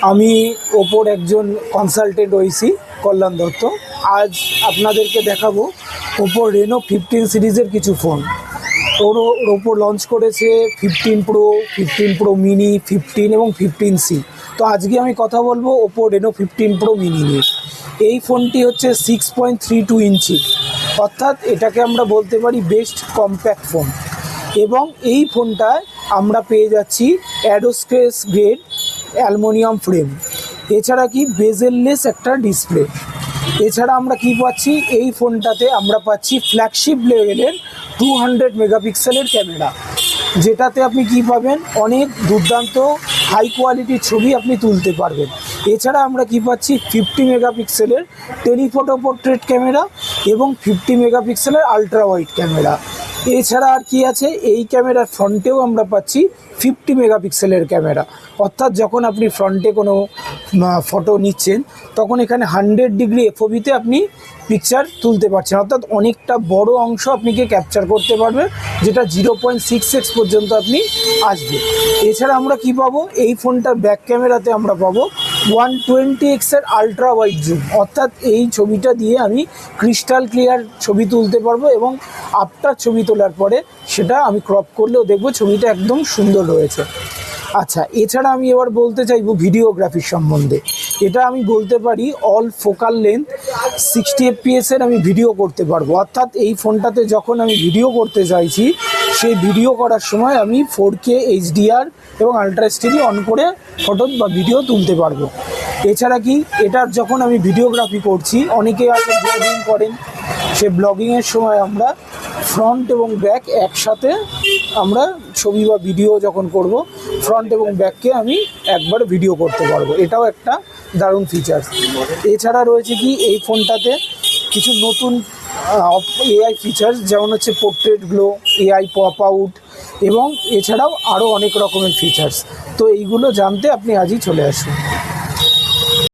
আমি ওপোর একজন কনসালটেন্ট ওইসি কল্যাণ দত্ত। আজ আপনাদেরকে দেখাবো ওপো রেনো 15 সিরিজের কিছু ফোন। ওপো লঞ্চ করেছে 15 প্রো, 15 প্রো মিনি, 15 এবং 15C। তো আজকে আমি কথা বলবো ওপো রেনো 15 প্রো মিনি নিয়ে। এই ফোনটি হচ্ছে 6.32 ইঞ্চি, অর্থাৎ এটাকে আমরা বলতে পারি বেস্ট কম্প্যাক্ট ফোন। এবং এই ফোনটায় আমরা পেয়ে যাচ্ছি অ্যাডোস্কেস গ্রেড অ্যালুমিনিয়াম ফ্রেম, এছাড়া কি বেজেললেস একটা ডিসপ্লে। এছাড়া আমরা কি পাচ্ছি, এই ফোনটাতে আমরা পাচ্ছি ফ্ল্যাগশিপ লেভেলের 200 মেগাপিক্সেলের ক্যামেরা, যেটাতে আপনি কি পাবেন, অনেক দুর্দান্ত হাই কোয়ালিটির ছবি আপনি তুলতে পারবেন। এছাড়া আমরা কি পাচ্ছি 50 মেগাপিক্সেলের টেলিফটো পোর্ট্রেট ক্যামেরা এবং 50 মেগাপিক্সেলের আলট্রা ওয়াইড ক্যামেরা। এছাড়া আর কি আছে, এই ক্যামেরার ফ্রন্টেও আমরা পাচ্ছি 50 মেগাপিক্সেলের ক্যামেরা, অর্থাৎ যখন আপনি ফ্রন্টে কোনো ফটো নিচ্ছেন তখন এখানে 100 ডিগ্রি এফওবিতে আপনি পিকচার তুলতে পারছেন, অর্থাৎ অনেকটা বড় অংশ আপনি ক্যাপচার করতে পারবেন, যেটা 0.6x পর্যন্ত আপনি আসবে। এছাড়া আমরা কি পাবো, এই ফোনটার ব্যাক ক্যামেরাতে আমরা পাবো 120x এর আলট্রা ওয়াইড জুম, অর্থাৎ এই ছবিটা দিয়ে আমি ক্রিস্টাল ক্লিয়ার ছবি তুলতে পারবো এবং আফটার ছবি তোলার পরে সেটা আমি ক্রপ করলেও দেখবো ছবিটা একদম সুন্দর রয়েছে। আচ্ছা, এছাড়া আমি এবার বলতে চাইবো ভিডিওগ্রাফির সম্বন্ধে। এটা আমি বলতে পারি অল ফোকাল লেন্থ 60 fps এর আমি ভিডিও করতে পারবো, অর্থাৎ এই ফোনটাতে যখন আমি ভিডিও করতে চাইছি সেই ভিডিও করার সময় আমি 4K HDR এবং আলট্রা এইচডি অন করে ফটো বা ভিডিও তুলতে পারবো। এছাড়া কি, এটার যখন আমি ভিডিওগ্রাফি করছি, অনেকে আছে ব্লগিং করেন, সে ব্লগিংয়ের সময় আমরা ফ্রন্ট এবং ব্যাক একসাথে আমরা ছবি বা ভিডিও যখন করব, ফ্রন্ট এবং ব্যাককে আমি একবার ভিডিও করতে পারবো। এটাও একটা দারুণ ফিচার্স। এছাড়া রয়েছে কি, এই ফোনটাতে কিছু নতুন এআই ফিচার্স, যেমন হচ্ছে portrait glow, AI pop out এবং এছাড়াও আরও অনেক রকমের ফিচার্স। তো এইগুলো জানতে আপনি আজই চলে আসুন।